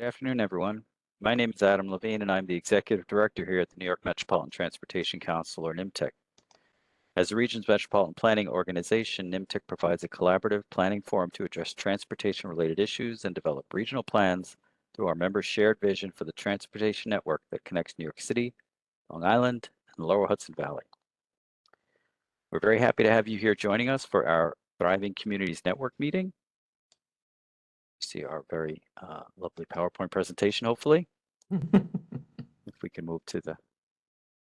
Good afternoon, everyone. My name is Adam Levine, and I'm the Executive Director here at the New York Metropolitan Transportation Council, or NYMTC. As the region's metropolitan planning organization, NYMTC provides a collaborative planning forum to address transportation-related issues and develop regional plans through our members' shared vision for the transportation network that connects New York City, Long Island, and the Lower Hudson Valley. We're very happy to have you here joining us for our Thriving Communities Network meeting. See our very lovely PowerPoint presentation, hopefully. If we can move to the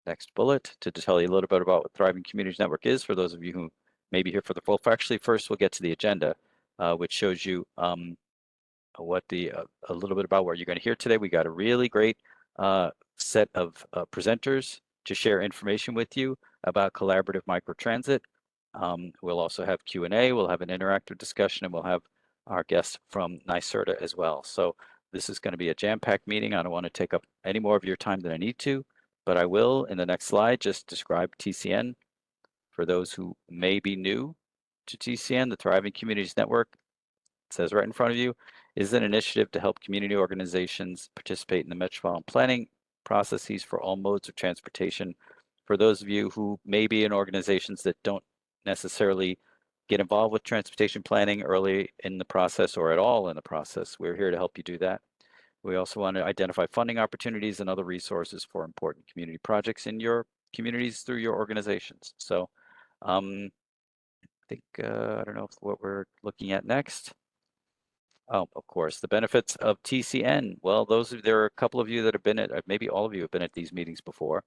next bullet to tell you a little bit about what Thriving Communities Network is for those of you who may be here for the full. Actually, first we'll get to the agenda, which shows you what a little bit about what you're going to hear today. We got a really great set of presenters to share information with you about collaborative microtransit. We'll also have Q&A. We'll have an interactive discussion, and we'll have our guest from NYSERDA as well. So this is going to be a jam-packed meeting. I don't want to take up any more of your time than I need to, but I will, in the next slide, just describe TCN. For those who may be new to TCN, the Thriving Communities Network, it says right in front of you, is an initiative to help community organizations participate in the metropolitan planning processes for all modes of transportation. For those of you who may be in organizations that don't necessarily get involved with transportation planning early in the process or at all in the process, we're here to help you do that. We also want to identify funding opportunities and other resources for important community projects in your communities through your organizations. So I think, I don't know what we're looking at next. Oh, of course, the benefits of TCN. Well, there are a couple of you that have been at, maybe all of you have been at these meetings before.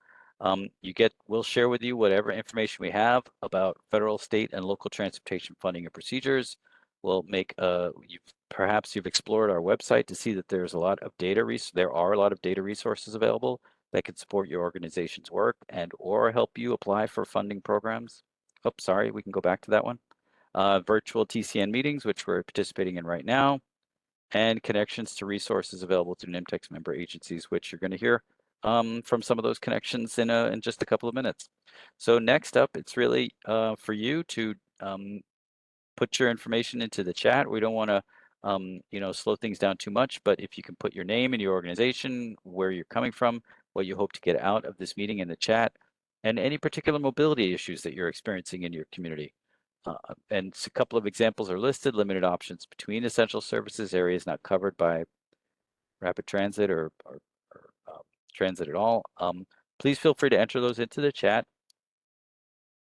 We'll share with you whatever information we have about federal, state, and local transportation funding and procedures. We'll make, perhaps you've explored our website to see that there's a lot of there are a lot of data resources available that can support your organization's work or help you apply for funding programs. Oh, sorry, we can go back to that one. Virtual TCN meetings, which we're participating in right now, and connections to resources available through NYMTC's member agencies, which you're going to hear from some of those connections in just a couple of minutes. So next up, it's really for you to put your information into the chat. We don't want to slow things down too much, but if you can put your name and your organization, where you're coming from, what you hope to get out of this meeting in the chat, and any particular mobility issues that you're experiencing in your community. And a couple of examples are listed: limited options between essential services, areas not covered by rapid transit or transit at all. Please feel free to enter those into the chat,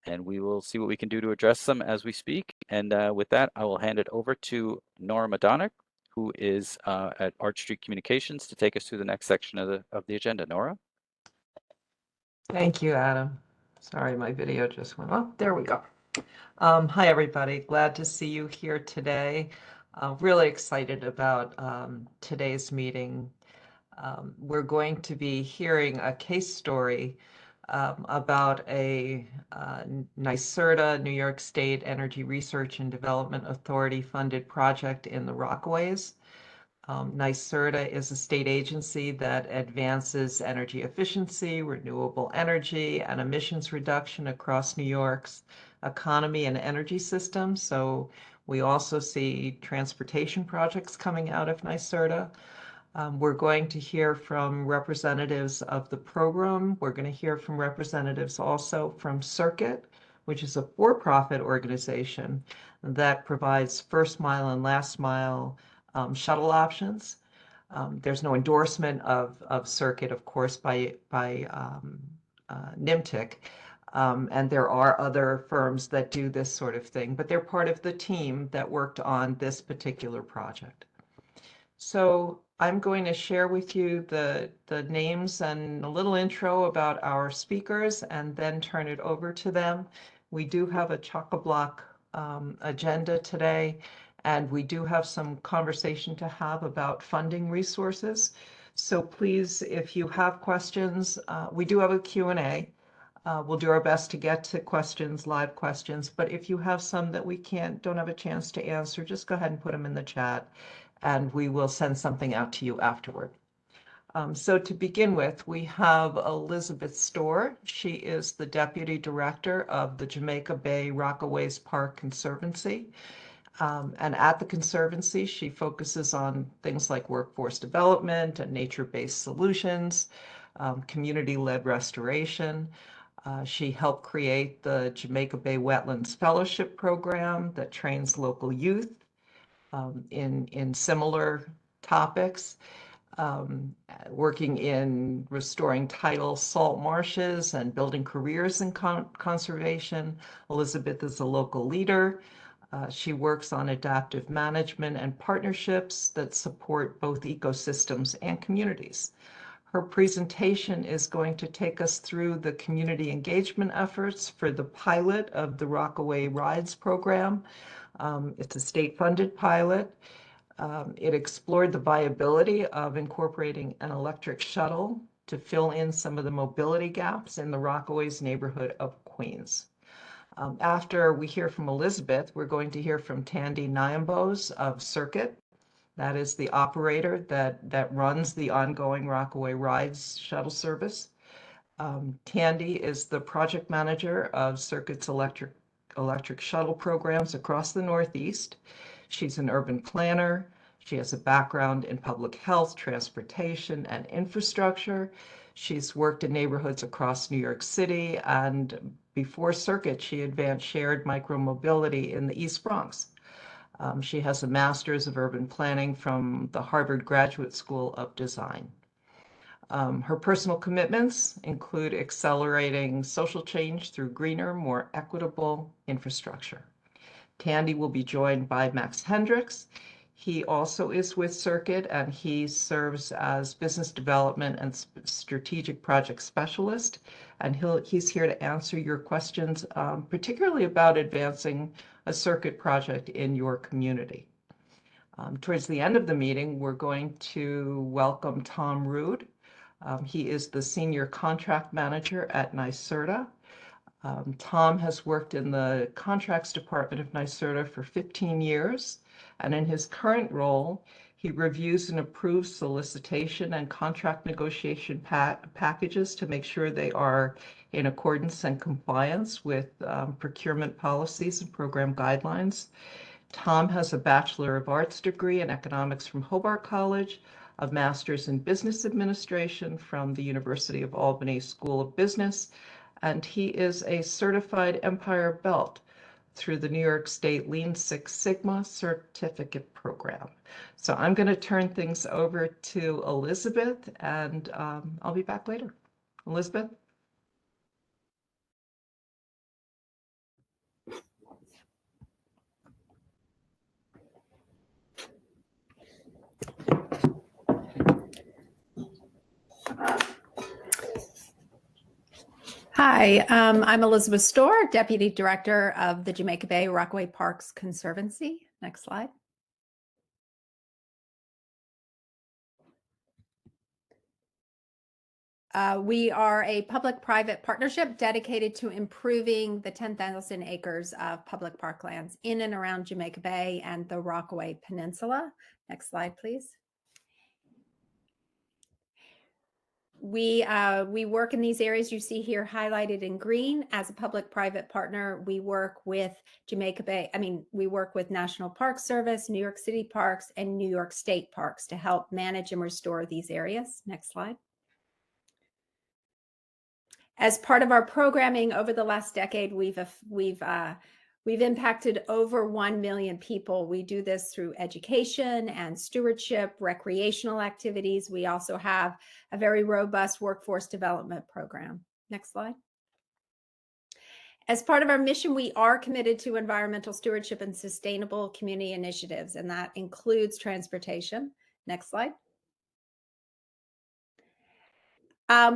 and we will see what we can do to address them as we speak. And with that, I will hand it over to Nora Madonic, who is at Arch Street Communications, to take us through the next section of the agenda. Nora? Thank you, Adam. Sorry, my video just went off. There we go. Hi, everybody. Glad to see you here today. Really excited about today's meeting. We're going to be hearing a case story about a NYSERDA, New York State Energy Research and Development Authority funded project in the Rockaways. NYSERDA is a state agency that advances energy efficiency, renewable energy, and emissions reduction across New York's economy and energy system. So we also see transportation projects coming out of NYSERDA. We're going to hear from representatives of the program. We're going to hear from representatives also from Circuit, which is a for-profit organization that provides first mile and last mile shuttle options. There's no endorsement of Circuit, of course, by NYMTC. And there are other firms that do this sort of thing, but they're part of the team that worked on this particular project. So I'm going to share with you the names and a little intro about our speakers and then turn it over to them. We do have a chock-a-block agenda today, and we do have some conversation to have about funding resources. So please, if you have questions, we do have a Q&A. We'll do our best to get to questions, live questions, but if you have some that we don't have a chance to answer, just go ahead and put them in the chat, and we will send something out to you afterward. So to begin with, we have Elizabeth Storr. She is the Deputy Director of the Jamaica Bay Rockaways Park Conservancy. And at the Conservancy, she focuses on things like workforce development and nature-based solutions, community-led restoration. She helped create the Jamaica Bay Wetlands Fellowship Program that trains local youth in similar topics. Working in restoring tidal salt marshes and building careers in conservation. Elizabeth is a local leader. She works on adaptive management and partnerships that support both ecosystems and communities. Her presentation is going to take us through the community engagement efforts for the pilot of the Rockaway Rides program. It's a state-funded pilot. It explored the viability of incorporating an electric shuttle to fill in some of the mobility gaps in the Rockaways neighborhood of Queens. After we hear from Elizabeth, we're going to hear from Tandy Nyambos of Circuit. That is the operator that runs the ongoing Rockaway Rides shuttle service. Tandy is the project manager of Circuit's electric shuttle programs across the Northeast. She's an urban planner. She has a background in public health, transportation, and infrastructure. She's worked in neighborhoods across New York City, and before Circuit, she advanced shared micromobility in the East Bronx. She has a master's of urban planning from the Harvard Graduate School of Design. Her personal commitments include accelerating social change through greener, more equitable infrastructure. Tandy will be joined by Max Hendricks. He also is with Circuit, and he serves as business development and strategic project specialist. And he's here to answer your questions, particularly about advancing a Circuit project in your community. Towards the end of the meeting, we're going to welcome Tom Rood. He is the Senior Contract Manager at NYSERDA. Tom has worked in the Contracts Department of NYSERDA for 15 years, and in his current role, he reviews and approves solicitation and contract negotiation packages to make sure they are in accordance and compliance with procurement policies and program guidelines. Tom has a Bachelor of Arts degree in economics from Hobart College, a master's in business administration from the University of Albany School of Business, and he is a certified Empire Belt through the New York State Lean Six Sigma certificate program. So I'm going to turn things over to Elizabeth, and I'll be back later. Elizabeth? Hi, I'm Elizabeth Storr, Deputy Director of the Jamaica Bay Rockaway Parks Conservancy. Next slide. We are a public-private partnership dedicated to improving the 10,000 acres of public parklands in and around Jamaica Bay and the Rockaway Peninsula. Next slide, please. We work in these areas you see here highlighted in green. As a public-private partner, we work with Jamaica Bay. We work with National Park Service, New York City Parks, and New York State Parks to help manage and restore these areas. Next slide. As part of our programming over the last decade, we've impacted over 1 million people. We do this through education and stewardship, recreational activities. We also have a very robust workforce development program. Next slide. As part of our mission, we are committed to environmental stewardship and sustainable community initiatives, and that includes transportation. Next slide.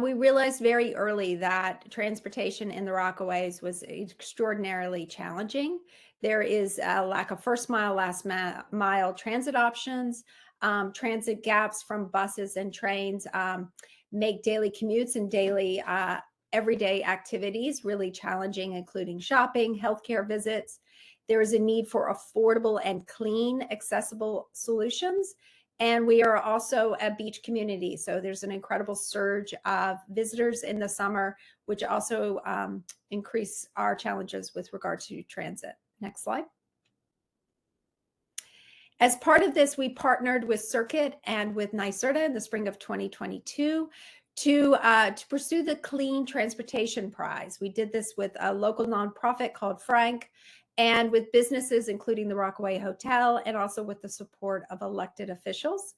We realized very early that transportation in the Rockaways was extraordinarily challenging. There is a lack of first mile, last mile transit options. Transit gaps from buses and trains make daily commutes and daily everyday activities really challenging, including shopping, healthcare visits. There is a need for affordable and clean, accessible solutions. And we are also a beach community. So there's an incredible surge of visitors in the summer, which also increase our challenges with regard to transit. Next slide. As part of this, we partnered with Circuit and with NYSERDA in the spring of 2022 to pursue the Clean Transportation Prize. We did this with a local nonprofit called Frank and with businesses, including the Rockaway Hotel, and also with the support of elected officials.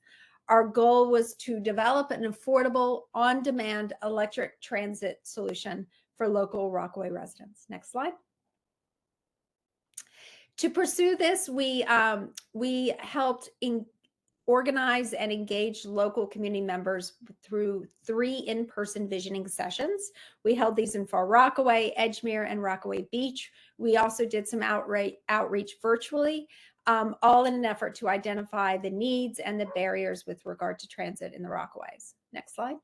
Our goal was to develop an affordable, on-demand electric transit solution for local Rockaway residents. Next slide. To pursue this, we helped organize and engage local community members through 3 in-person visioning sessions. We held these in Far Rockaway, Edgemere, and Rockaway Beach. We also did some outreach virtually, all in an effort to identify the needs and the barriers with regard to transit in the Rockaways. Next slide.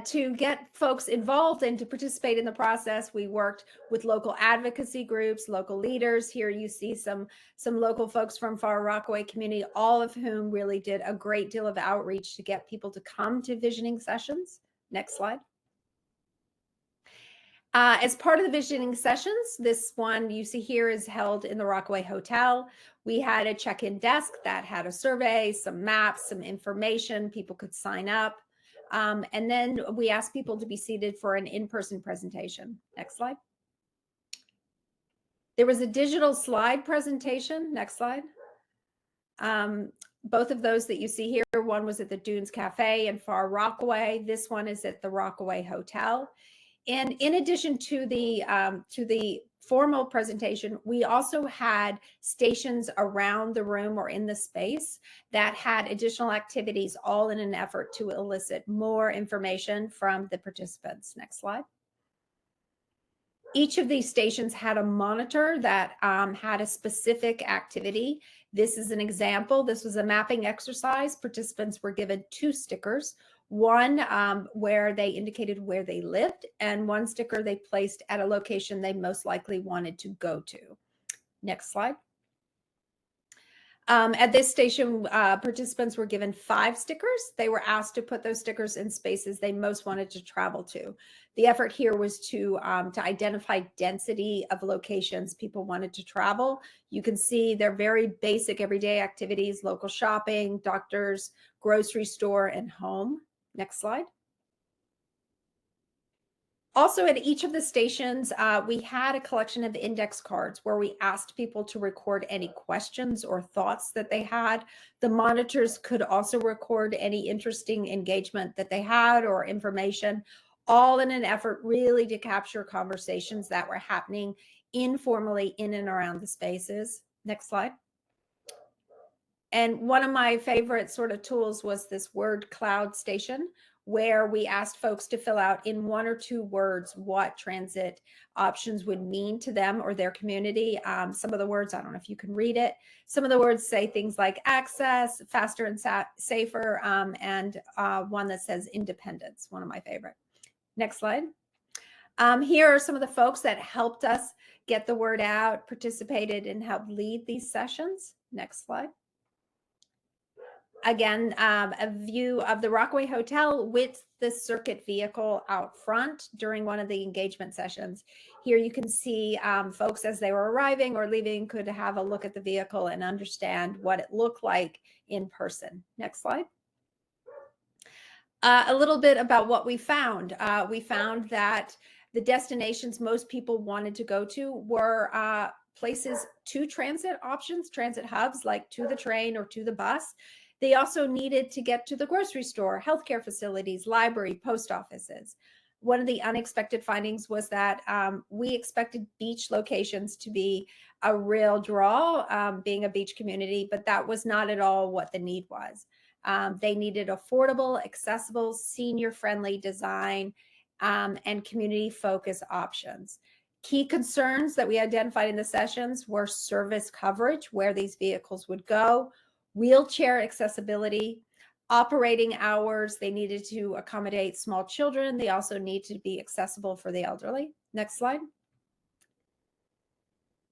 To get folks involved and to participate in the process, we worked with local advocacy groups, local leaders. Here you see some local folks from Far Rockaway community, all of whom really did a great deal of outreach to get people to come to visioning sessions. Next slide. As part of the visioning sessions, this one you see here is held in the Rockaway Hotel. We had a check-in desk that had a survey, some maps, some information. People could sign up. And then we asked people to be seated for an in-person presentation. Next slide. There was a digital slide presentation. Next slide. Both of those that you see here, one was at the Dunes Cafe in Far Rockaway. This one is at the Rockaway Hotel. And in addition to the formal presentation, we also had stations around the room or in the space that had additional activities, all in an effort to elicit more information from the participants. Next slide. Each of these stations had a monitor that had a specific activity. This is an example. This was a mapping exercise. Participants were given 2 stickers. One where they indicated where they lived, and one sticker they placed at a location they most likely wanted to go to. Next slide. At this station, participants were given 5 stickers. They were asked to put those stickers in spaces they most wanted to travel to. The effort here was to identify density of locations people wanted to travel. You can see they're very basic everyday activities: local shopping, doctors, grocery store, and home. Next slide. Also, at each of the stations, we had a collection of index cards where we asked people to record any questions or thoughts that they had. The monitors could also record any interesting engagement that they had or information, all in an effort really to capture conversations that were happening informally in and around the spaces. Next slide. And one of my favorite sort of tools was this word cloud station, where we asked folks to fill out in 1 or 2 words what transit options would mean to them or their community. Some of the words, I don't know if you can read it. Some of the words say things like access, faster and safer, and one that says independence, one of my favorite. Next slide. Here are some of the folks that helped us get the word out, participated, and helped lead these sessions. Next slide. Again, a view of the Rockaway Hotel with the Circuit vehicle out front during one of the engagement sessions. Here you can see folks as they were arriving or leaving could have a look at the vehicle and understand what it looked like in person. Next slide. A little bit about what we found. We found that the destinations most people wanted to go to were places to transit options, transit hubs, like to the train or to the bus. They also needed to get to the grocery store, healthcare facilities, library, post offices. One of the unexpected findings was that we expected beach locations to be a real draw, being a beach community, but that was not at all what the need was. They needed affordable, accessible, senior-friendly design and community-focused options. Key concerns that we identified in the sessions were service coverage, where these vehicles would go, wheelchair accessibility, operating hours. They needed to accommodate small children. They also need to be accessible for the elderly. Next slide.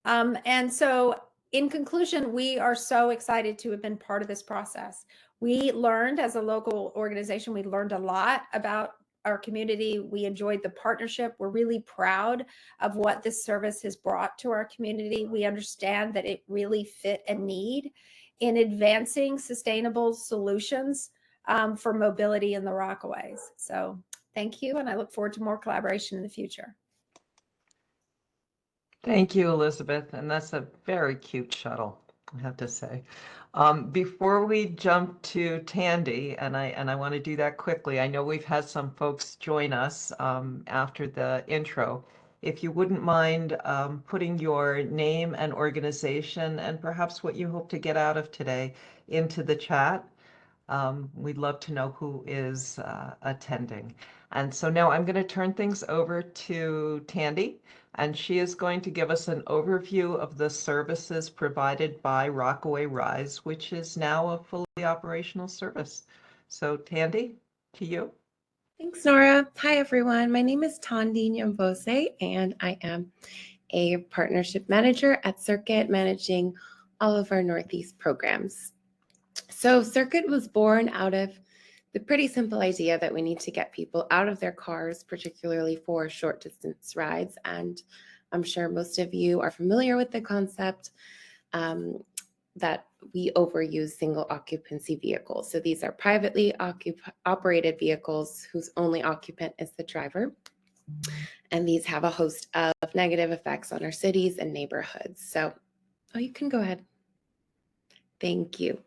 And so in conclusion, we are so excited to have been part of this process. We learned as a local organization, we learned a lot about our community. We enjoyed the partnership. We're really proud of what this service has brought to our community. We understand that it really fit a need in advancing sustainable solutions for mobility in the Rockaways. So thank you, and I look forward to more collaboration in the future. Thank you, Elizabeth. And that's a very cute shuttle, I have to say. Before we jump to Tandy, and I want to do that quickly, I know we've had some folks join us after the intro. If you wouldn't mind putting your name and organization and perhaps what you hope to get out of today into the chat. We'd love to know who is attending. And so now I'm going to turn things over to Tandy, and she is going to give us an overview of the services provided by Rockaway Rise, which is now a fully operational service. So Tandy, to you. Thanks, Nora. Hi, everyone. My name is Tandi Nyambose, and I am a partnership manager at Circuit, managing all of our Northeast programs. So Circuit was born out of the pretty simple idea that we need to get people out of their cars, particularly for short distance rides. And I'm sure most of you are familiar with the concept that we overuse single occupancy vehicles. So these are privately operated vehicles whose only occupant is the driver. And these have a host of negative effects on our cities and neighborhoods. So, oh, you can go ahead. Thank you.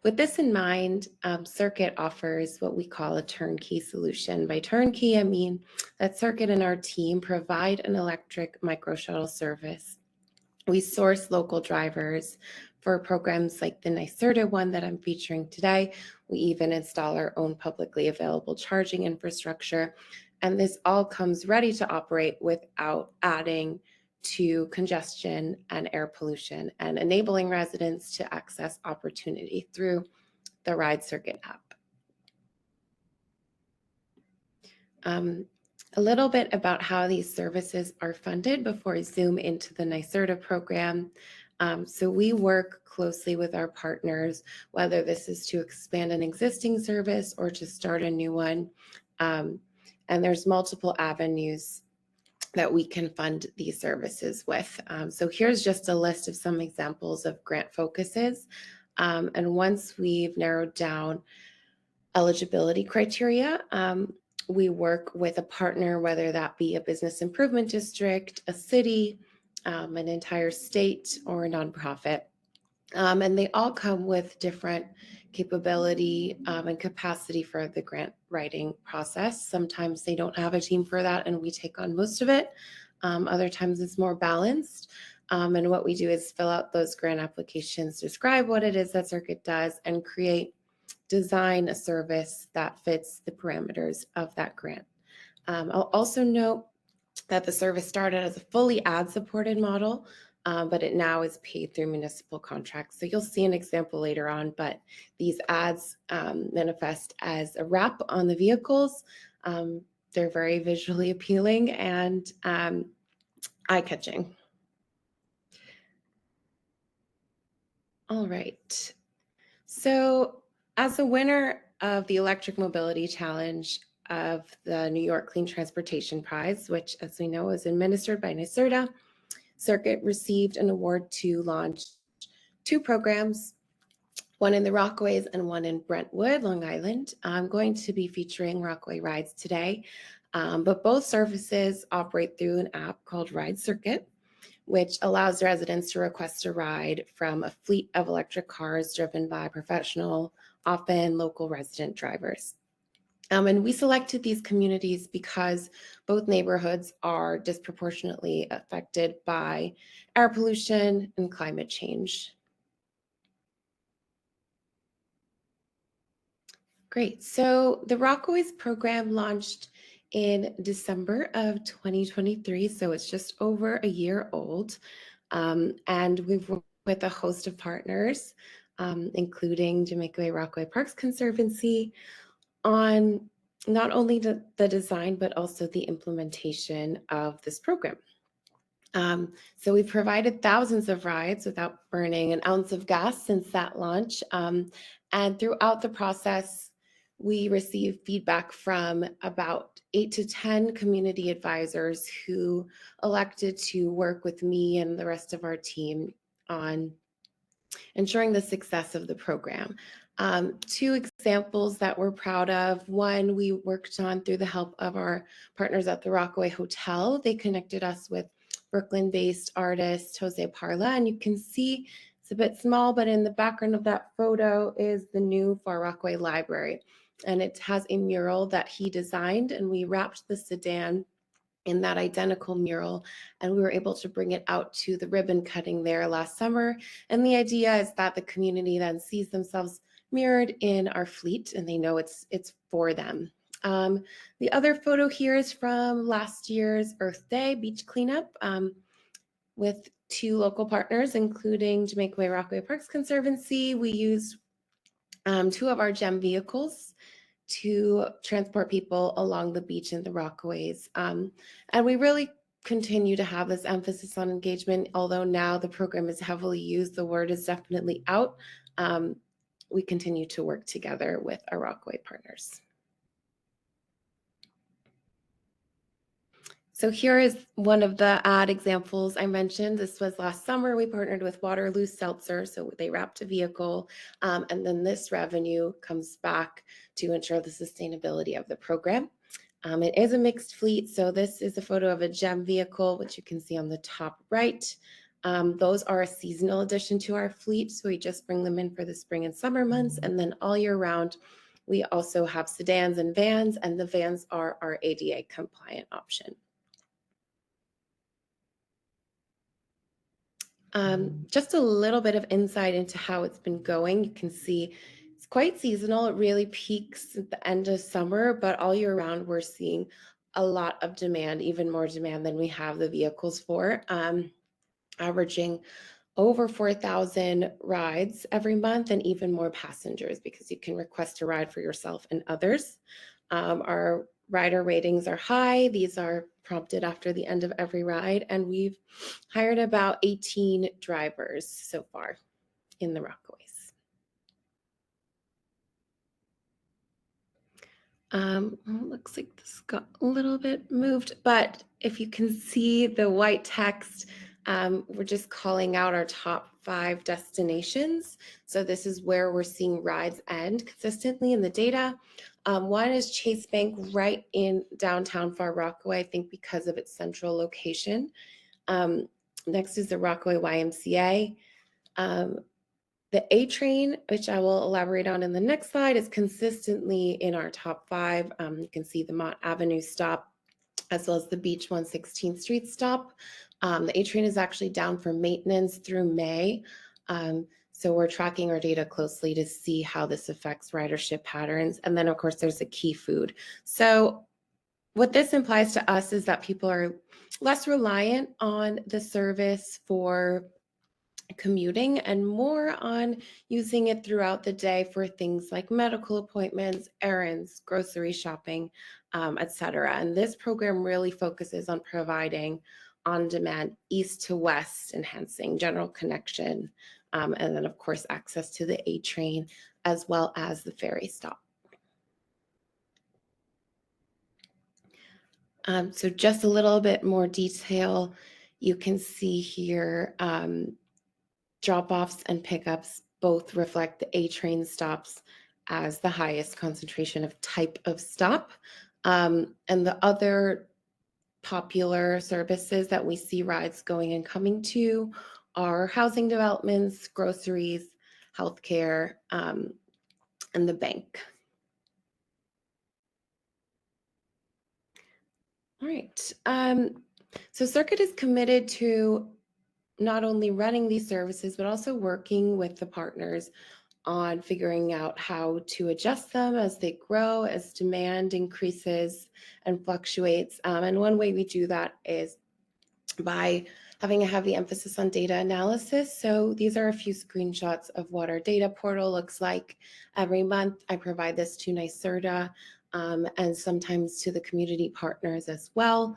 With this in mind, Circuit offers what we call a turnkey solution. By turnkey, I mean that Circuit and our team provide an electric micro shuttle service. We source local drivers for programs like the NYSERDA one that I'm featuring today. We even install our own publicly available charging infrastructure. And this all comes ready to operate without adding to congestion and air pollution, and enabling residents to access opportunity through the Ride Circuit app. A little bit about how these services are funded before I zoom into the NYSERDA program. So we work closely with our partners, whether this is to expand an existing service or to start a new one. And there's multiple avenues that we can fund these services with. So here's just a list of some examples of grant focuses. And once we've narrowed down eligibility criteria, we work with a partner, whether that be a business improvement district, a city, an entire state, or a nonprofit. And they all come with different capability and capacity for the grant writing process. Sometimes they don't have a team for that and we take on most of it. Other times it's more balanced. And what we do is fill out those grant applications, describe what it is that Circuit does, and design a service that fits the parameters of that grant. I'll also note that the service started as a fully ad-supported model, but it now is paid through municipal contracts. So you'll see an example later on, but these ads manifest as a wrap on the vehicles. They're very visually appealing and eye-catching. All right. So as a winner of the Electric Mobility Challenge of the New York Clean Transportation Prize, which, as we know, is administered by NYSERDA, Circuit received an award to launch 2 programs, one in the Rockaways and one in Brentwood, Long Island. I'm going to be featuring Rockaway Rides today, but both services operate through an app called Ride Circuit, which allows residents to request a ride from a fleet of electric cars driven by professional, often local resident drivers. And we selected these communities because both neighborhoods are disproportionately affected by air pollution and climate change. Great. So the Rockaways program launched in December of 2023, so it's just over a year old. And we've worked with a host of partners, including Jamaica Bay Rockaway Parks Conservancy, on not only the design, but also the implementation of this program. So we've provided thousands of rides without burning an ounce of gas since that launch. And throughout the process, we receive feedback from about 8 to 10 community advisors who elected to work with me and the rest of our team on ensuring the success of the program. Two examples that we're proud of. One, we worked on through the help of our partners at the Rockaway Hotel. They connected us with Brooklyn-based artist Jose Parla, and you can see it's a bit small, but in the background of that photo is the new Far Rockaway Library. And it has a mural that he designed, and we wrapped the sedan in that identical mural, and we were able to bring it out to the ribbon cutting there last summer. And the idea is that the community then sees themselves mirrored in our fleet, and they know it's for them. The other photo here is from last year's Earth Day beach cleanup with two local partners, including Jamaica Way Rockaway Parks Conservancy. We used two of our GEM vehicles to transport people along the beach in the Rockaways. And we really continue to have this emphasis on engagement, although now the program is heavily used, the word is definitely out. We continue to work together with our Rockaway partners. So here is one of the ad examples I mentioned. This was last summer. We partnered with Waterloo Seltzer, so they wrapped a vehicle, and then this revenue comes back to ensure the sustainability of the program. It is a mixed fleet, so this is a photo of a GEM vehicle, which you can see on the top right. Those are a seasonal addition to our fleet, so we just bring them in for the spring and summer months, and then all year round, we also have sedans and vans, and the vans are our ADA compliant option. Just a little bit of insight into how it's been going. You can see it's quite seasonal. It really peaks at the end of summer, but all year round, we're seeing a lot of demand, even more demand than we have the vehicles for, averaging over 4,000 rides every month and even more passengers because you can request a ride for yourself and others. Our rider ratings are high. These are prompted after the end of every ride, and we've hired about 18 drivers so far in the Rockaways. Looks like this got a little bit moved, but if you can see the white text, we're just calling out our top 5 destinations. So this is where we're seeing rides end consistently in the data. One is Chase Bank right in downtown Far Rockaway, I think because of its central location. Next is the Rockaway YMCA. The A train, which I will elaborate on in the next slide, is consistently in our top 5. You can see the Mott Avenue stop as well as the Beach 116th Street stop. The A train is actually down for maintenance through May. So we're tracking our data closely to see how this affects ridership patterns. And then of course there's a key food. So what this implies to us is that people are less reliant on the service for commuting and more on using it throughout the day for things like medical appointments, errands, grocery shopping, etc. And this program really focuses on providing on-demand east to west, enhancing general connection, and then of course access to the A train as well as the ferry stop. So just a little bit more detail. You can see here drop-offs and pickups both reflect the A train stops as the highest concentration of type of stop. And the other popular services that we see rides going and coming to are housing developments, groceries, healthcare, and the bank. All right. So Circuit is committed to not only running these services, but also working with the partners on figuring out how to adjust them as they grow, as demand increases and fluctuates. And one way we do that is by having a heavy emphasis on data analysis. So these are a few screenshots of what our data portal looks like. Every month, I provide this to NYSERDA and sometimes to the community partners as well.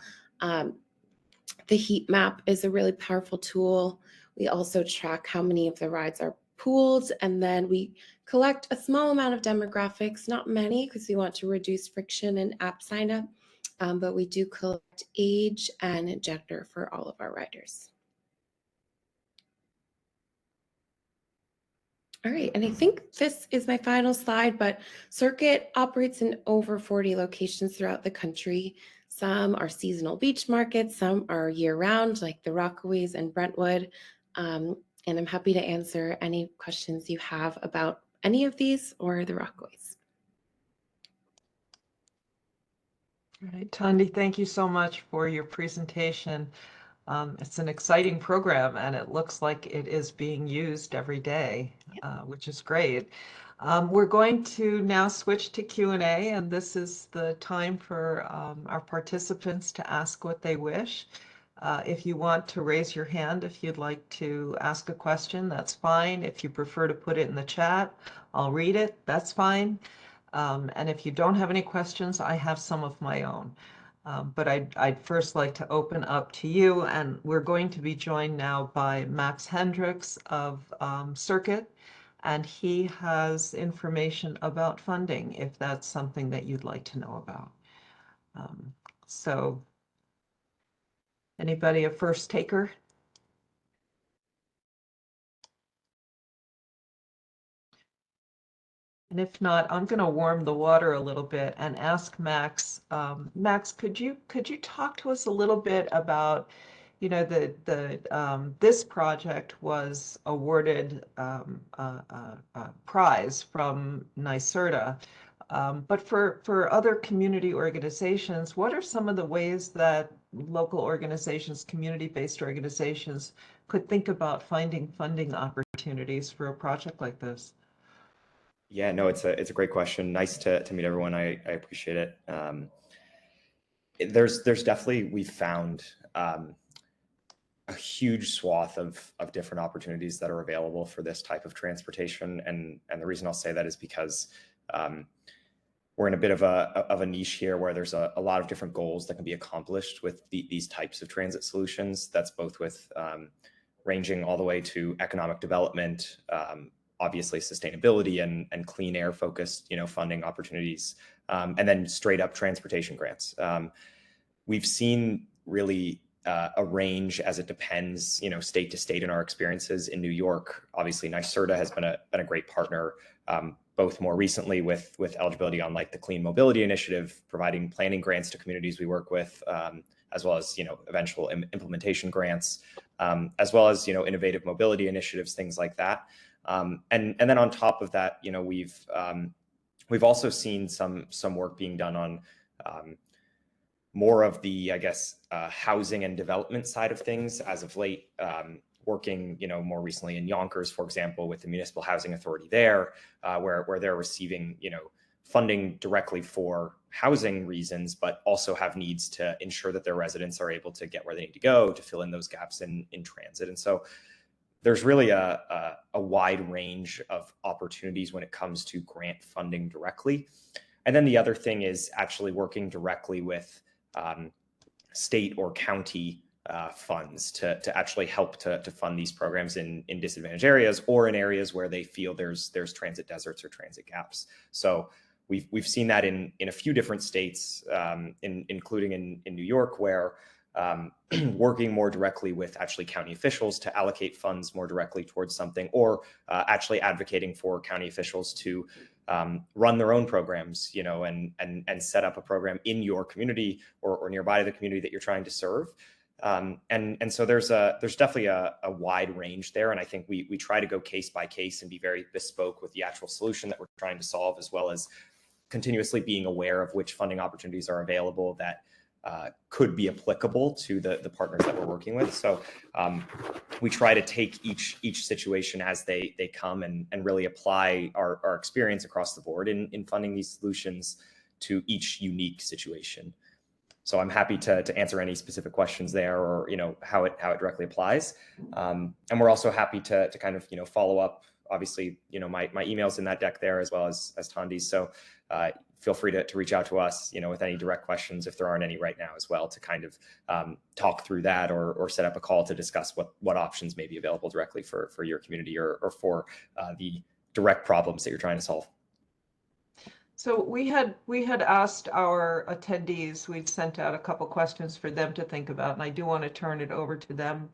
The heat map is a really powerful tool. We also track how many of the rides are pooled, and then we collect a small amount of demographics, not many because we want to reduce friction in app sign up, but we do collect age and gender for all of our riders. All right, and I think this is my final slide, but Circuit operates in over 40 locations throughout the country. Some are seasonal beach markets, some are year-round, like the Rockaways and Brentwood. And I'm happy to answer any questions you have about any of these or the Rockaways. All right, Tandi, thank you so much for your presentation. It's an exciting program, and it looks like it is being used every day, which is great. We're going to now switch to Q&A, and this is the time for our participants to ask what they wish. If you want to raise your hand, if you'd like to ask a question, that's fine. If you prefer to put it in the chat, I'll read it, that's fine. And if you don't have any questions, I have some of my own. But I'd first like to open up to you, and we're going to be joined now by Max Hendricks of Circuit, and he has information about funding, if that's something that you'd like to know about. So anybody a first taker? And if not, I'm going to warm the water a little bit and ask Max. Max, could you talk to us a little bit about, you know, this project was awarded a prize from NYSERDA, but for other community organizations, what are some of the ways that local organizations, community-based organizations, could think about finding funding opportunities for a project like this? Yeah, no, it's a great question. Nice to meet everyone. I appreciate it. There's definitely, we've found a huge swath of different opportunities that are available for this type of transportation. And the reason I'll say that is because we're in a bit of a niche here where there's a lot of different goals that can be accomplished with these types of transit solutions. That's both with ranging all the way to economic development, obviously sustainability and clean air focused, funding opportunities, and then straight up transportation grants. We've seen really a range as it depends, state to state in our experiences. In New York, obviously NYSERDA has been a great partner, both more recently with eligibility on like the Clean Mobility Initiative, providing planning grants to communities we work with, as well as, eventual implementation grants, as well as, innovative mobility initiatives, things like that. And then on top of that, we've also seen some work being done on more of the, I guess, housing and development side of things as of late, working, more recently in Yonkers, for example, with the Municipal Housing Authority there, where they're receiving, funding directly for housing reasons, but also have needs to ensure that their residents are able to get where they need to go to fill in those gaps in transit. And so there's really a wide range of opportunities when it comes to grant funding directly. And then the other thing is actually working directly with state or county funds to actually help to fund these programs in disadvantaged areas or in areas where they feel there's transit deserts or transit gaps. So we've seen that in a few different states, including in New York, where working more directly with actually county officials to allocate funds more directly towards something, or actually advocating for county officials to run their own programs, and set up a program in your community or nearby the community that you're trying to serve. And so there's definitely a wide range there. And I think we try to go case by case and be very bespoke with the actual solution that we're trying to solve, as well as continuously being aware of which funding opportunities are available that could be applicable to the partners that we're working with. So we try to take each situation as they come and really apply our experience across the board in funding these solutions to each unique situation. So I'm happy to answer any specific questions there, or how it directly applies. And we're also happy to kind of follow up. Obviously, my email's in that deck there, as well as Tandi's. So feel free to reach out to us, with any direct questions, if there aren't any right now as well, to kind of talk through that or set up a call to discuss what options may be available directly for your community or for the direct problems that you're trying to solve. So we had asked our attendees, we'd sent out a couple questions for them to think about, and I do want to turn it over to them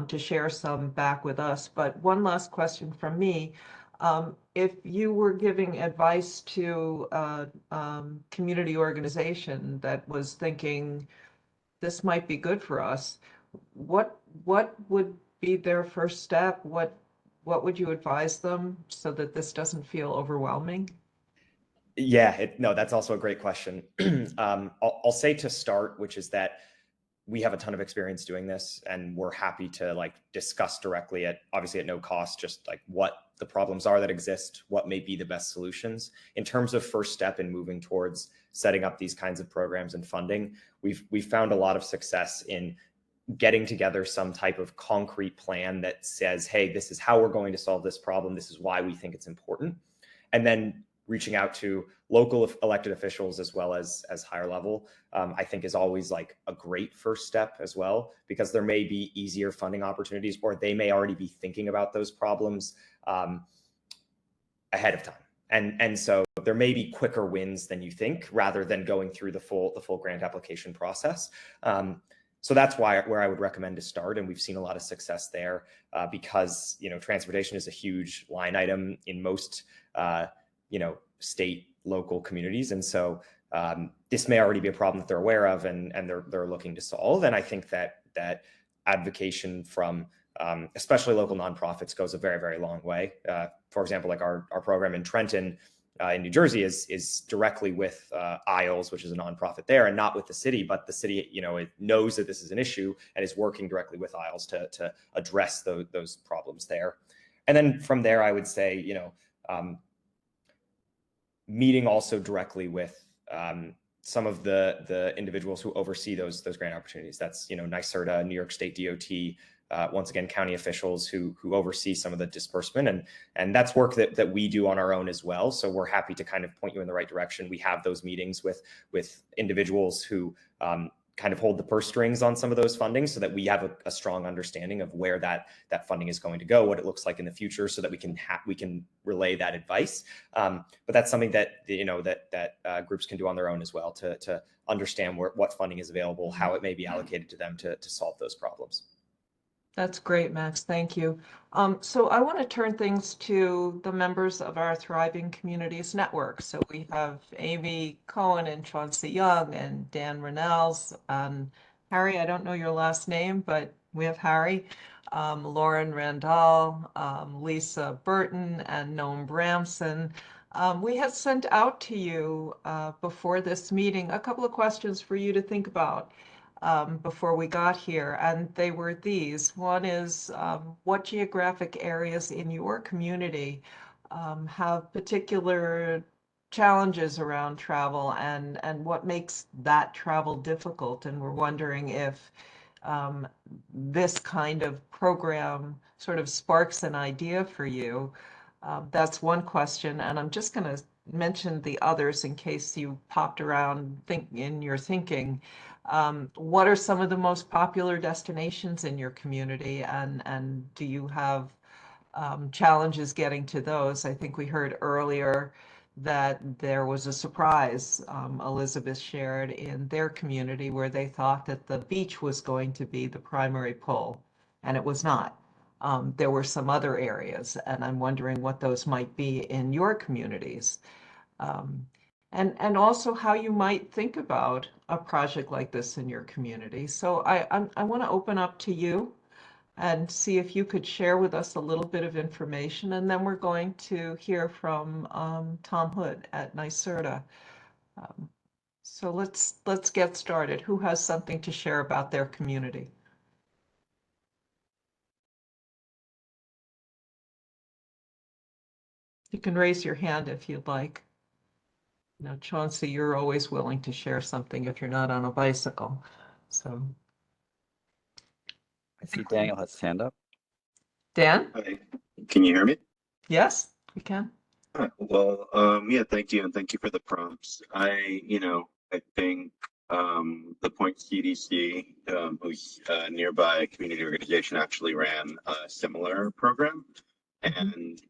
to share some back with us. But one last question from me. If you were giving advice to a community organization that was thinking this might be good for us, what would be their first step? What would you advise them so that this doesn't feel overwhelming? Yeah, no, that's also a great question. I'll say to start, which is that we have a ton of experience doing this, and we're happy to discuss directly obviously at no cost, just what the problems are that exist, what may be the best solutions. In terms of first step in moving towards setting up these kinds of programs and funding, we've found a lot of success in getting together some type of concrete plan that says, hey, this is how we're going to solve this problem. This is why we think it's important. And then reaching out to local elected officials as well as higher level, I think is always a great first step as well, because there may be easier funding opportunities, or they may already be thinking about those problems ahead of time. And so there may be quicker wins than you think, rather than going through the full grant application process. So that's where I would recommend to start. And we've seen a lot of success there because, transportation is a huge line item in most, state, local communities. And so this may already be a problem that they're aware of and they're looking to solve. And I think that advocation from especially local nonprofits goes a very, very long way. For example, our program in Trenton, in New Jersey is directly with ISLES, which is a nonprofit there, and not with the city, but the city, it knows that this is an issue and is working directly with ISLES to address those problems there. And then from there, I would say, meeting also directly with some of the individuals who oversee those grant opportunities. That's, NYSERDA, New York State DOT, once again, county officials who oversee some of the disbursement. And that's work that we do on our own as well. So we're happy to kind of point you in the right direction. We have those meetings with individuals who kind of hold the purse strings on some of those fundings, so that we have a strong understanding of where that funding is going to go, what it looks like in the future, so that we can relay that advice. But that's something that that groups can do on their own as well, to understand what funding is available, how it may be allocated to them to solve those problems. That's great, Max. Thank you. So I want to turn things to the members of our Thriving Communities Network. So we have Amy Cohen and Chauncey Young and Dan Rennells, Harry, I don't know your last name, but we have Harry, Lauren Randall, Lisa Burton, and Noam Bramson. We had sent out to you before this meeting a couple of questions for you to think about before we got here, and they were these. One is, what geographic areas in your community have particular challenges around travel, and what makes that travel difficult? And we're wondering if this kind of program sort of sparks an idea for you. That's one question, and I'm just going to mention the others in case you popped around in your thinking. What are some of the most popular destinations in your community, and do you have challenges getting to those? I think we heard earlier that there was a surprise Elizabeth shared in their community, where they thought that the beach was going to be the primary pull, and it was not. There were some other areas, and I'm wondering what those might be in your communities. And also how you might think about a project like this in your community. So I want to open up to you and see if you could share with us a little bit of information, and then we're going to hear from Tom Hood at NYSERDA. So let's get started. Who has something to share about their community? You can raise your hand if you'd like. Now, Chauncey, you're always willing to share something if you're not on a bicycle. So, I see Daniel has his hand up. Dan? Hi, can you hear me? Yes, we can. Well, yeah, thank you, and thank you for the prompts. I think the Point CDC, who's a nearby community organization, actually ran a similar program, and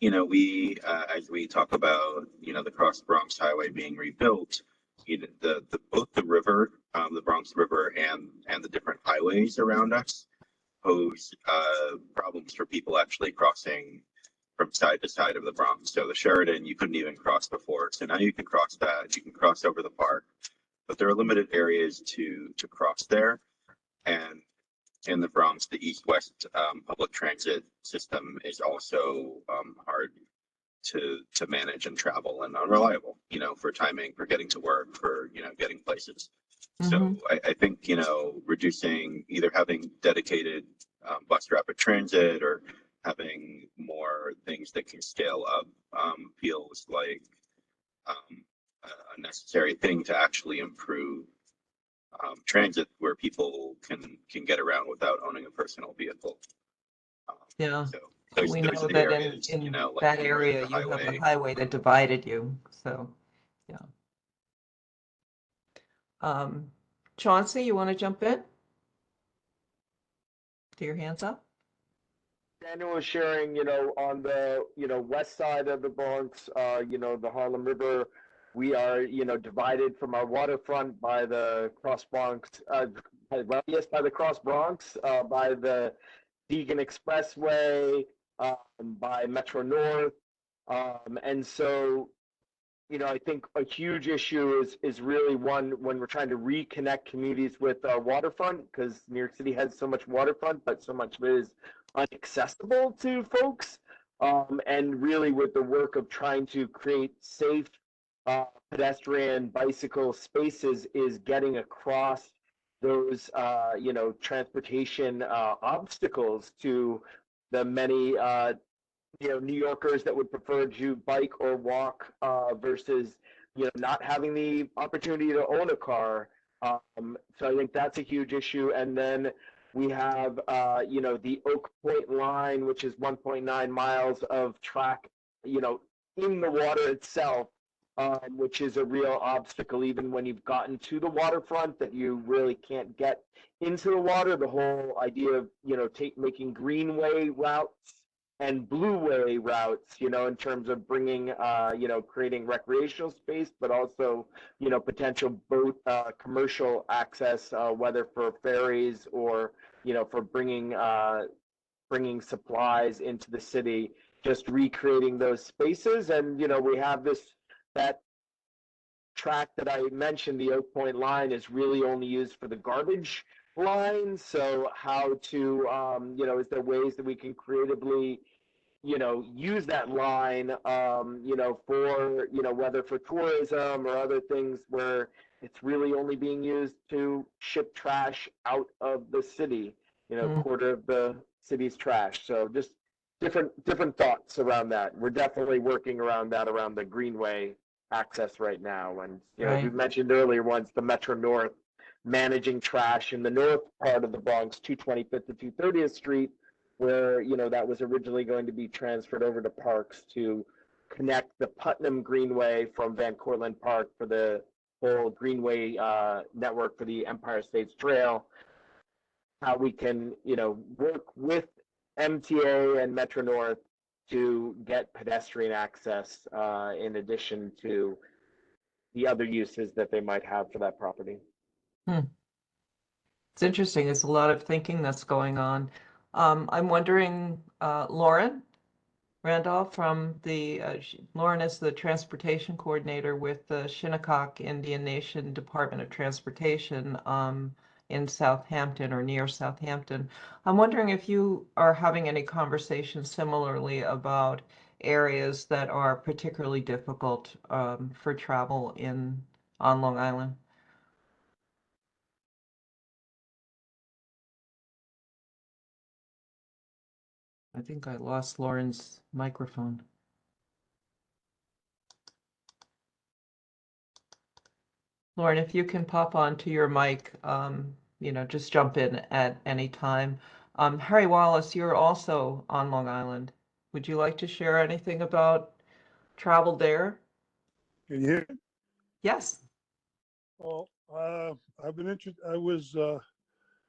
we as we talk about the Cross Bronx Highway being rebuilt, the both the river, the Bronx River, and the different highways around us pose problems for people actually crossing from side to side of the Bronx. So the Sheridan, you couldn't even cross before. So now you can cross that. You can cross over the park, but there are limited areas to cross there. And in the Bronx, the east-west public transit system is also hard to manage and travel and unreliable. For timing, for getting to work, for getting places. So I think reducing, either having dedicated bus rapid transit or having more things that can scale up feels like a necessary thing to actually improve transit where people can get around without owning a personal vehicle. Yeah. So those We are know the that areas, in like that where area, the you have a highway. highway that divided you, so, yeah. Chauncey, you want to jump in? Do your hands up? Daniel was sharing, on the, west side of the Bronx, the Harlem River, we are, divided from our waterfront by the Cross Bronx, by the Cross Bronx, by the Deegan Expressway, by Metro North. And so, I think a huge issue is really one when we're trying to reconnect communities with our waterfront, because New York City has so much waterfront, but so much of it is inaccessible to folks. And really with the work of trying to create safe pedestrian bicycle spaces is getting across those, transportation obstacles to the many New Yorkers that would prefer to bike or walk versus not having the opportunity to own a car. So I think that's a huge issue. And then we have the Oak Point line, which is 1.9 miles of track in the water itself, which is a real obstacle even when you've gotten to the waterfront, that you really can't get into the water. The whole idea of making greenway routes and blueway routes, in terms of bringing, creating recreational space, but also, potential boat, commercial access, whether for ferries or, for bringing supplies into the city, just recreating those spaces. And, we have that track that I mentioned, the Oak Point line, is really only used for the garbage line. So how to, is there ways that we can creatively use that line, for, whether for tourism or other things where it's really only being used to ship trash out of the city, quarter of the city's trash. So just different thoughts around that. We're definitely working around that, around the Greenway access right now. And, as we mentioned earlier, once the Metro North managing trash in the north part of the Bronx, 225th to 230th Street, where that was originally going to be transferred over to Parks to connect the Putnam Greenway from Van Cortlandt Park for the whole Greenway network for the Empire State Trail. How we can work with MTA and Metro North to get pedestrian access in addition to the other uses that they might have for that property. It's interesting. There's a lot of thinking that's going on. I'm wondering, Lauren Randolph from Lauren is the transportation coordinator with the Shinnecock Indian Nation Department of Transportation in Southampton or near Southampton. I'm wondering if you are having any conversations similarly about areas that are particularly difficult for travel on Long Island. I think I lost Lauren's microphone. Lauren, if you can pop onto your mic, just jump in at any time. Harry Wallace, you're also on Long Island. Would you like to share anything about traveled there. Can you hear me? Yes. Oh, I've been interested.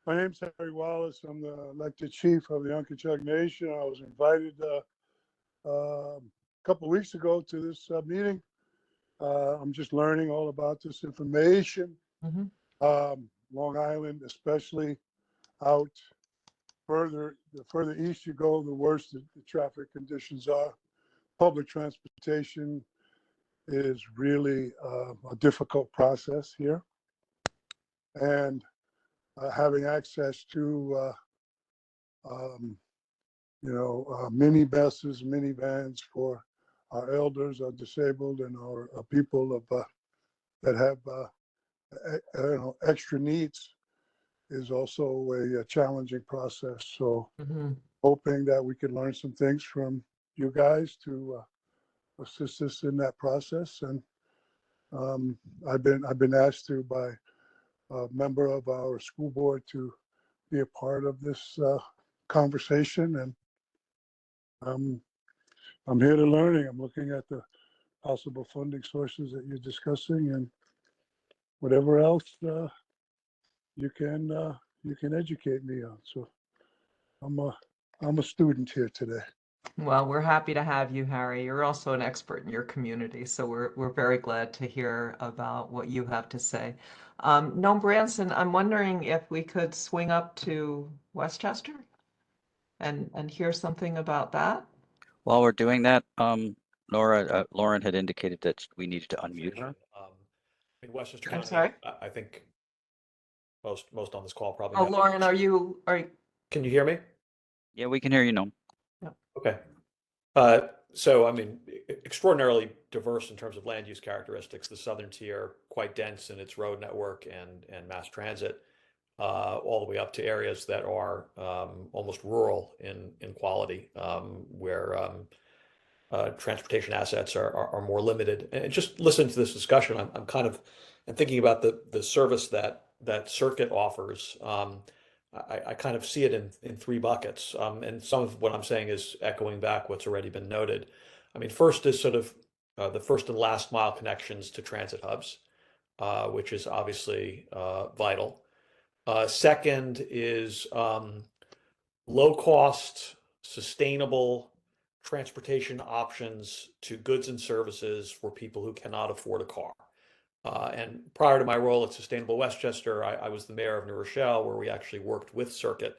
My name's Harry Wallace. I'm the elected chief of the Uncochuck Nation. I was invited a couple of weeks ago to this meeting. I'm just learning all about this information. Mhm. Long Island, especially out further, the further east you go, the worse the traffic conditions are. Public transportation is really a difficult process here. And having access to, mini buses, minivans for our elders, our disabled, and our people that have extra needs is also a challenging process. So Mhm. hoping that we can learn some things from you guys to assist us in that process. And I've been asked to by a member of our school board to be a part of this conversation, and I'm here to learning. I'm looking at the possible funding sources that you're discussing, and whatever else you can educate me on. So I'm a student here today. Well, we're happy to have you, Harry. You're also an expert in your community, so we're very glad to hear about what you have to say. Noam Branson, I'm wondering if we could swing up to Westchester and hear something about that. While we're doing that, Lauren had indicated that we needed to unmute her. In Westchester I'm County, sorry? I think most on this call probably Oh, know. Lauren, are you? Can you hear me? Yeah, we can hear you, Noam. Okay. So, I mean, extraordinarily diverse in terms of land use characteristics. The southern tier, quite dense in its road network and mass transit, all the way up to areas that are almost rural in quality, where transportation assets are more limited. And just listening to this discussion, I'm kind of thinking about the service that Circuit offers. I kind of see it in three buckets. And some of what I'm saying is echoing back what's already been noted. I mean, first is sort of the first and last mile connections to transit hubs, which is obviously vital. Second is low cost, sustainable transportation options to goods and services for people who cannot afford a car. And prior to my role at Sustainable Westchester, I was the mayor of New Rochelle, where we actually worked with Circuit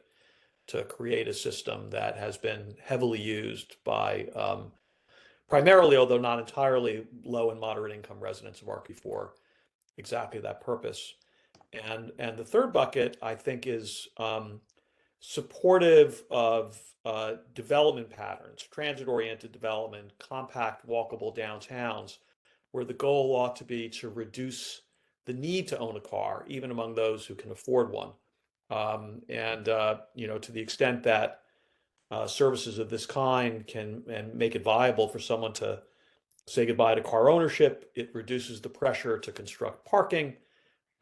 to create a system that has been heavily used by primarily, although not entirely, low and moderate income residents of RP for exactly that purpose. And the third bucket, I think, is supportive of development patterns, transit-oriented development, compact, walkable downtowns, where the goal ought to be to reduce the need to own a car, even among those who can afford one. To the extent that services of this kind can and make it viable for someone to say goodbye to car ownership, it reduces the pressure to construct parking.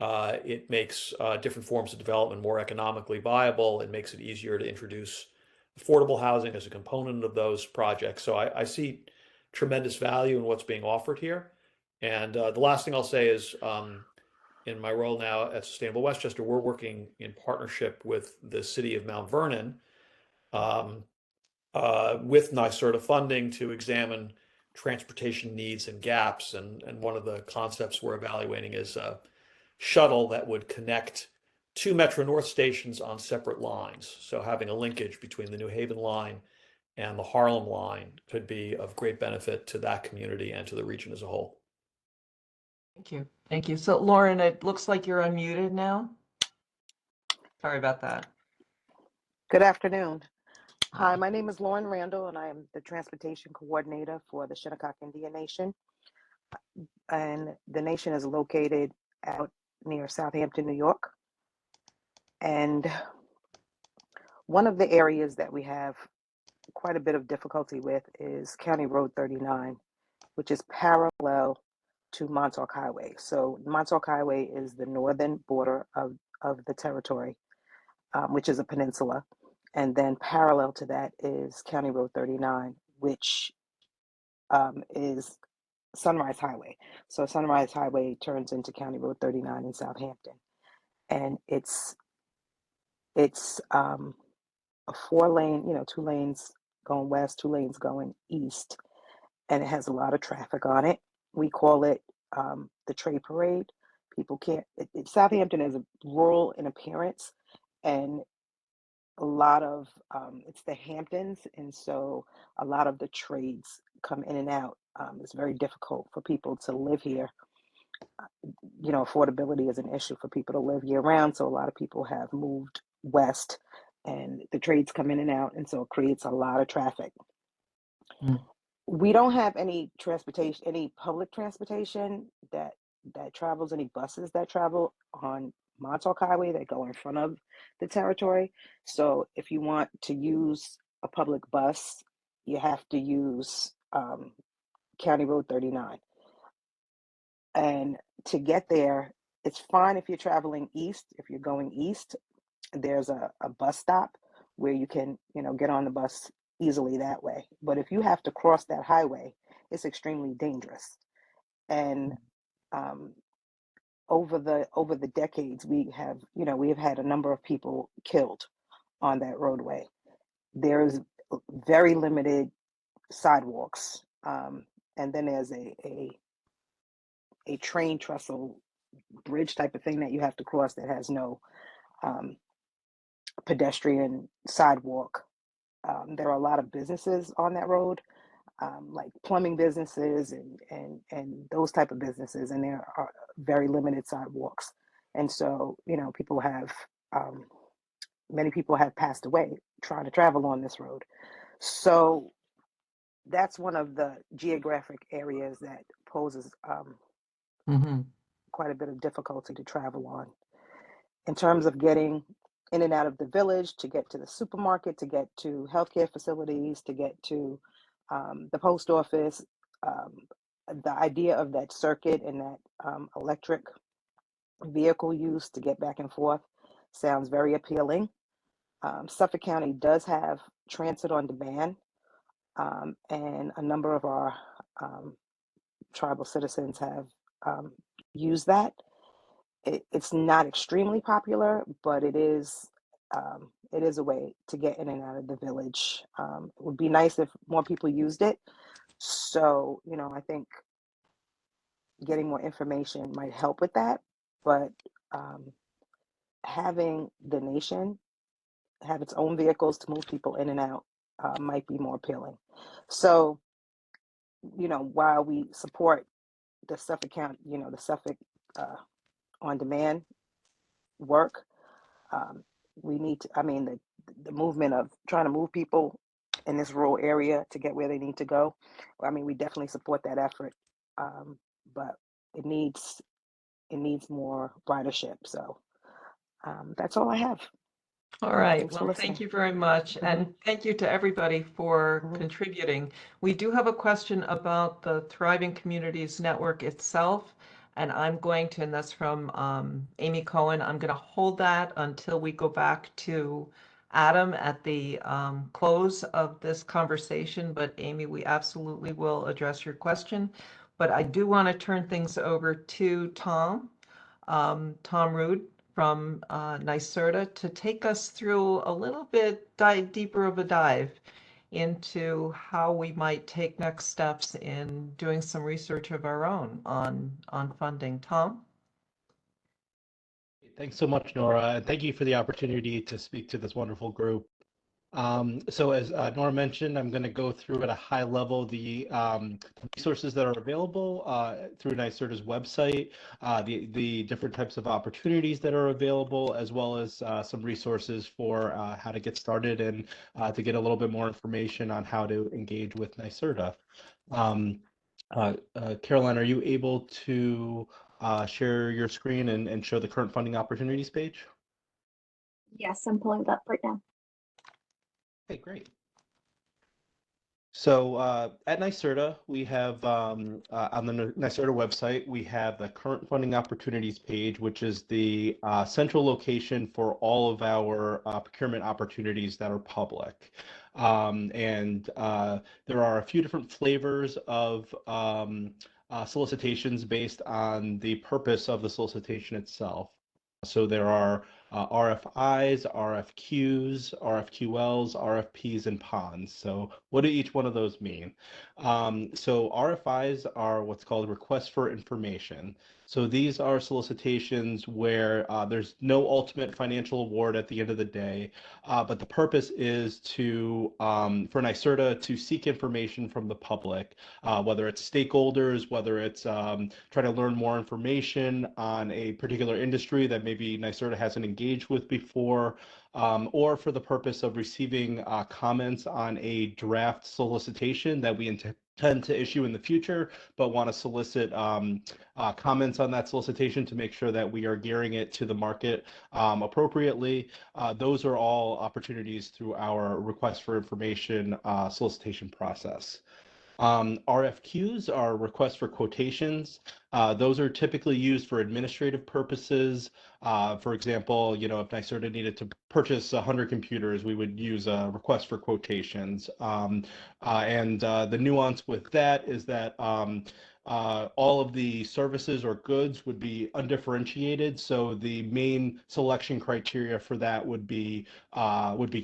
It makes different forms of development more economically viable. It makes it easier to introduce affordable housing as a component of those projects. So I see tremendous value in what's being offered here. And the last thing I'll say is, in my role now at Sustainable Westchester, we're working in partnership with the city of Mount Vernon, with NYSERDA funding to examine transportation needs and gaps. And one of the concepts we're evaluating is a shuttle that would connect two Metro North stations on separate lines. So having a linkage between the New Haven line and the Harlem line could be of great benefit to that community and to the region as a whole. Thank you. Thank you. So Lauren, it looks like you're unmuted now. Sorry about that. Good afternoon. Hi, my name is Lauren Randall, and I am the transportation coordinator for the Shinnecock Indian Nation. And the nation is located out near Southampton, New York. And one of the areas that we have quite a bit of difficulty with is County Road 39, which is parallel to Montauk Highway. So Montauk Highway is the northern border of the territory, which is a peninsula. And then parallel to that is County Road 39, which is Sunrise Highway. So Sunrise Highway turns into County Road 39 in Southampton, and it's a 4-lane, 2 lanes going west, 2 lanes going east, and it has a lot of traffic on it. We call it the Trade Parade. People can't. Southampton is rural in appearance, and a lot of it's the Hamptons, and so a lot of the trades come in and out. It's very difficult for people to live here. Affordability is an issue for people to live year round, so a lot of people have moved west, and the trades come in and out, and so it creates a lot of traffic. We don't have any transportation, any public transportation that travels, any buses that travel on Montauk Highway that go in front of the territory. So if you want to use a public bus, you have to use County Road 39. And to get there, it's fine if you're traveling east. If you're going east, there's a bus stop where you can, get on the bus easily that way. But if you have to cross that highway, it's extremely dangerous. And over the decades, we have had a number of people killed on that roadway. There's very limited sidewalks, and then there's a train trestle bridge type of thing that you have to cross that has no pedestrian sidewalk. There are a lot of businesses on that road, like plumbing businesses and those type of businesses, and there are very limited sidewalks. And so, people have many people have passed away trying to travel on this road. So that's one of the geographic areas that poses quite a bit of difficulty to travel on. In terms of getting in and out of the village, to get to the supermarket, to get to healthcare facilities, to get to the post office, the idea of that circuit and that electric vehicle use to get back and forth sounds very appealing. Suffolk County does have transit on demand, and a number of our tribal citizens have used that. It's not extremely popular, but it is a way to get in and out of the village. It would be nice if more people used it. So, I think getting more information might help with that. But having the nation have its own vehicles to move people in and out might be more appealing. So, while we support the Suffolk County, the Suffolk on demand work, we need to, the movement of trying to move people in this rural area to get where they need to go. We definitely support that effort, but it needs more ridership. So that's all I have. All right. Thanks for Well, listening. thank you very much. And thank you to everybody for contributing. We do have a question about the Thriving Communities Network itself. And I'm going to, and that's from Amy Cohen, I'm going to hold that until we go back to Adam at the close of this conversation. But Amy, we absolutely will address your question. But I do want to turn things over to Tom Rood from NYSERDA to take us through a little bit deeper of a dive into how we might take next steps in doing some research of our own on funding. Tom? Thanks so much, Nora, and thank you for the opportunity to speak to this wonderful group. So as Nora mentioned, I'm going to go through at a high level the resources that are available through NYSERDA's website, the different types of opportunities that are available, as well as some resources for how to get started and to get a little bit more information on how to engage with NYSERDA. Caroline, are you able to share your screen and show the current funding opportunities page? Yes, I'm pulling it up right now. Okay, great. So at NYSERDA, we have on the NYSERDA website, we have the current funding opportunities page, which is the central location for all of our procurement opportunities that are public. And there are a few different flavors of solicitations based on the purpose of the solicitation itself. So there are RFIs, RFQs, RFQLs, RFPs, and PONs. So what do each one of those mean? So RFIs are what's called requests for information. So these are solicitations where there's no ultimate financial award at the end of the day, but the purpose is to for NYSERDA to seek information from the public, whether it's stakeholders, whether it's trying to learn more information on a particular industry that maybe NYSERDA hasn't engaged with before, or for the purpose of receiving comments on a draft solicitation that we intend to issue in the future, but want to solicit comments on that solicitation to make sure that we are gearing it to the market appropriately. Those are all opportunities through our request for information solicitation process. RFQs are requests for quotations. Those are typically used for administrative purposes. For example, you know, if NYSERDA needed to purchase 100 computers, we would use a request for quotations. The nuance with that is that all of the services or goods would be undifferentiated. So the main selection criteria for that would be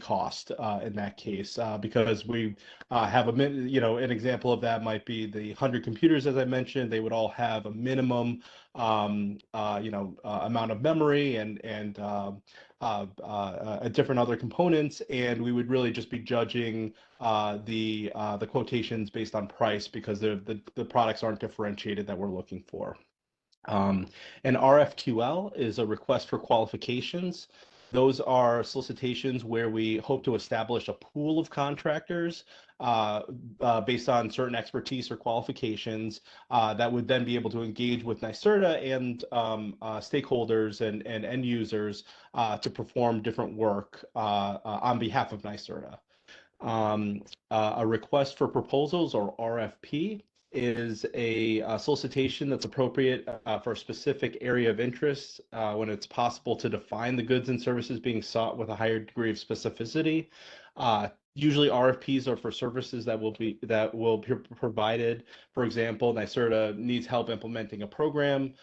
cost in that case, because we have you know, an example of that might be the 100 computers, as I mentioned. They would all have a minimum you know, amount of memory and different other components, and we would really just be judging the quotations based on price because the products aren't differentiated that we're looking for. An RFQL is a request for qualifications. Those are solicitations where we hope to establish a pool of contractors based on certain expertise or qualifications that would then be able to engage with NYSERDA and stakeholders and end users to perform different work on behalf of NYSERDA. A request for proposals, or RFP, is a solicitation that's appropriate for a specific area of interest when it's possible to define the goods and services being sought with a higher degree of specificity. Usually RFPs are for services that will be provided. For example, NYSERDA needs help implementing a program.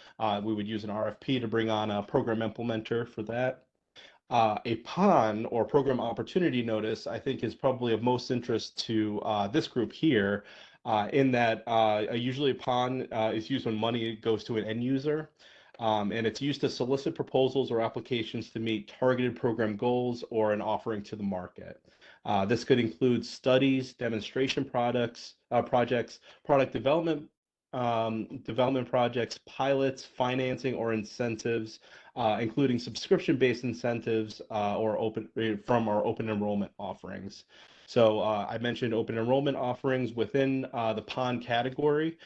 We would use an RFP to bring on a program implementer for that. A PON, or Program Opportunity Notice, I think is probably of most interest to this group here, in that usually a PON is used when money goes to an end user, and it's used to solicit proposals or applications to meet targeted program goals or an offering to the market. This could include studies, demonstration projects, product development projects, pilots, financing, or incentives, including subscription-based incentives from our open enrollment offerings. So I mentioned open enrollment offerings. Within the PON category,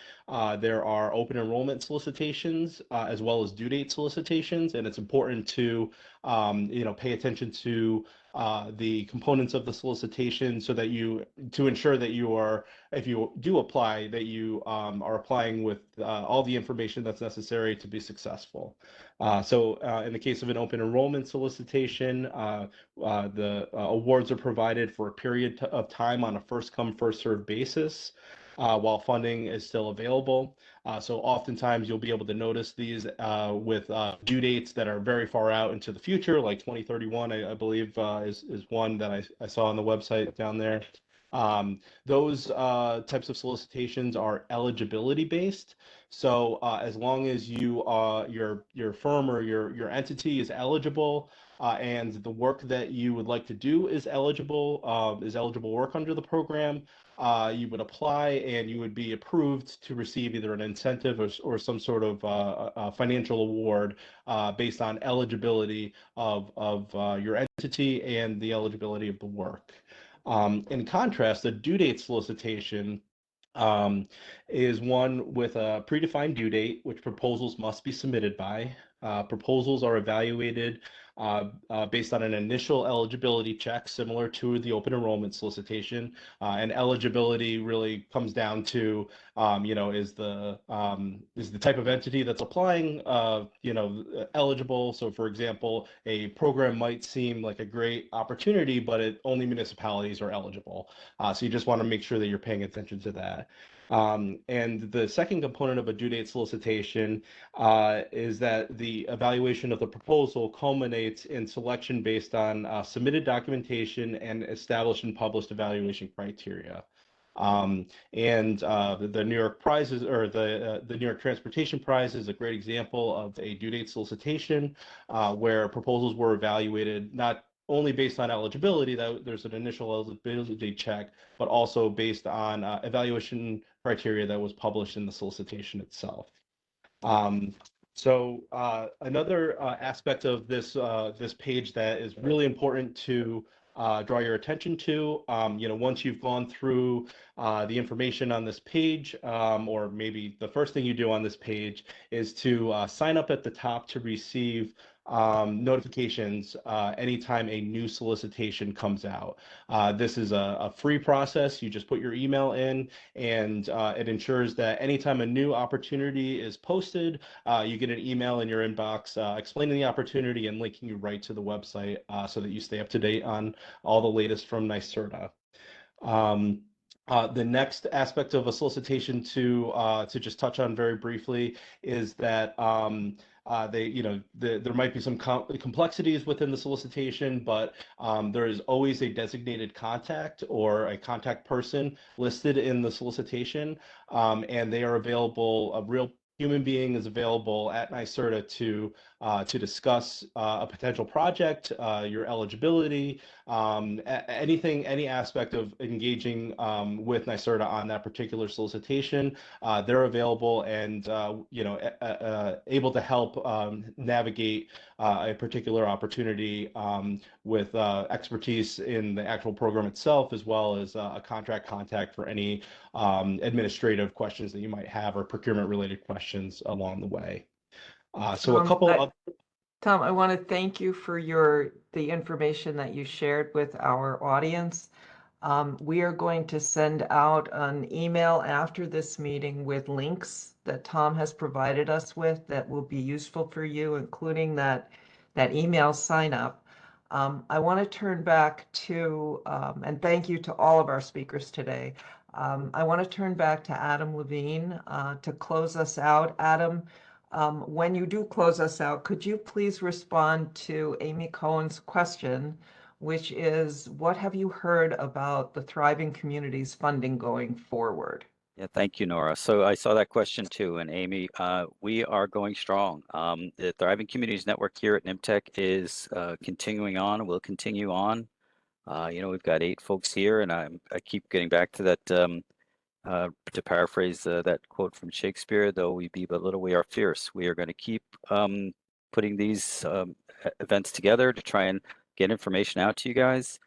there are open enrollment solicitations as well as due date solicitations, and it's important to you know, pay attention to the components of the solicitation so that to ensure that you are, if you do apply, that you are applying with all the information that's necessary to be successful. So in the case of an open enrollment solicitation, the awards are provided for a period of time on a first come, first served basis while funding is still available. So oftentimes you'll be able to notice these with due dates that are very far out into the future, like 2031, I believe is one that I saw on the website down there. Those types of solicitations are eligibility based. So as long as your firm or your entity is eligible and the work that you would like to do is eligible work under the program, you would apply and you would be approved to receive either an incentive or some sort of financial award based on eligibility of your entity and the eligibility of the work. In contrast, the due date solicitation is one with a predefined due date, which proposals must be submitted by. Proposals are evaluated based on an initial eligibility check, similar to the open enrollment solicitation. And eligibility really comes down to, is the type of entity that's applying, eligible. So, for example, a program might seem like a great opportunity, but only municipalities are eligible. So you just want to make sure that you're paying attention to that. And the second component of a due date solicitation is that the evaluation of the proposal culminates in selection based on submitted documentation and established and published evaluation criteria. The New York prizes, or the New York Transportation Prize, is a great example of a due date solicitation where proposals were evaluated not only based on eligibility, that there's an initial eligibility check, but also based on evaluation criteria that was published in the solicitation itself. Another aspect of this page that is really important to draw your attention to, once you've gone through the information on this page, or maybe the first thing you do on this page is to sign up at the top to receive notifications anytime a new solicitation comes out. This is a free process. You just put your email in, and it ensures that anytime a new opportunity is posted, you get an email in your inbox explaining the opportunity and linking you right to the website so that you stay up to date on all the latest from NYSERDA. The next aspect of a solicitation to just touch on very briefly is that there might be some complexities within the solicitation, but there is always a designated contact or a contact person listed in the solicitation, and they are available. A real human being is available at NYSERDA to discuss a potential project, your eligibility, any aspect of engaging with NYSERDA on that particular solicitation. They're available and able to help navigate a particular opportunity with expertise in the actual program itself, as well as a contract contact for any administrative questions that you might have or procurement related questions along the way. Tom, I want to thank you for the information that you shared with our audience. We are going to send out an email after this meeting with links that Tom has provided us with that will be useful for you, including that email sign up. I want to turn back to, and thank you to all of our speakers today. I want to turn back to Adam Levine to close us out. Adam, when you do close us out, could you please respond to Amy Cohen's question, which is, what have you heard about the Thriving Communities funding going forward? Yeah, thank you, Nora. So I saw that question too, and Amy, we are going strong. The Thriving Communities Network here at NYMTEC is continuing on and will continue on. We've got 8 folks here, and I keep getting back to that, to paraphrase that quote from Shakespeare, though we be but little, we are fierce. We are going to keep putting these events together to try and get information out to you guys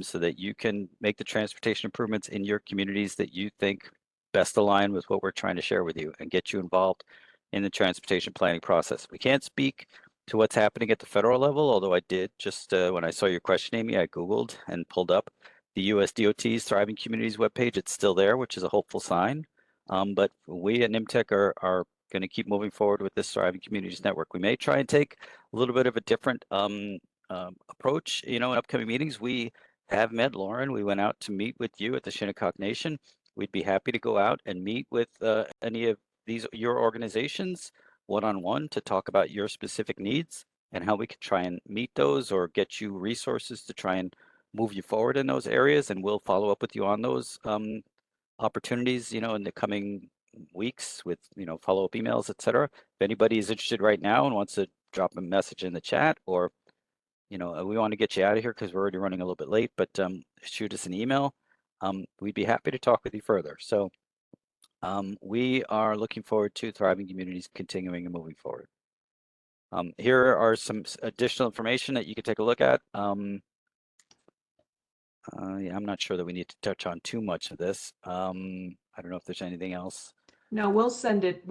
so that you can make the transportation improvements in your communities that you think best align with what we're trying to share with you and get you involved in the transportation planning process. We can't speak to what's happening at the federal level, although I did just, when I saw your question, Amy, I Googled and pulled up the US DOT's Thriving Communities webpage. It's still there, which is a hopeful sign. But we at NYMTEC are going to keep moving forward with this Thriving Communities Network. We may try and take a little bit of a different approach, in upcoming meetings. We have met Lauren. We went out to meet with you at the Shinnecock Nation. We'd be happy to go out and meet with any of your organizations one-on-one to talk about your specific needs and how we could try and meet those or get you resources to try and move you forward in those areas. And we'll follow up with you on those opportunities, in the coming weeks with, follow-up emails, etc. If anybody is interested right now and wants to drop a message in the chat, or, we want to get you out of here because we're already running a little bit late, but shoot us an email. We'd be happy to talk with you further. So we are looking forward to Thriving Communities continuing and moving forward. Here are some additional information that you can take a look at. Yeah, I'm not sure that we need to touch on too much of this. I don't know if there's anything else. No, we'll send it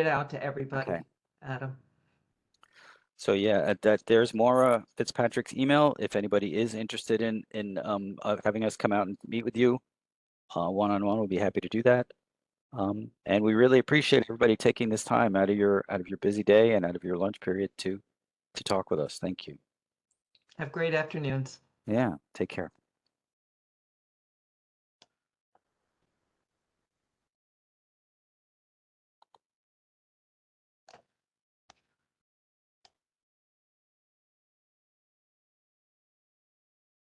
out to everybody, Okay. Adam. So yeah, there's Maura Fitzpatrick's email. If anybody is interested in having us come out and meet with you one-on-one, we'll be happy to do that. And we really appreciate everybody taking this time out of your busy day and out of your lunch period to talk with us. Thank you. Have great afternoons. Yeah, take care.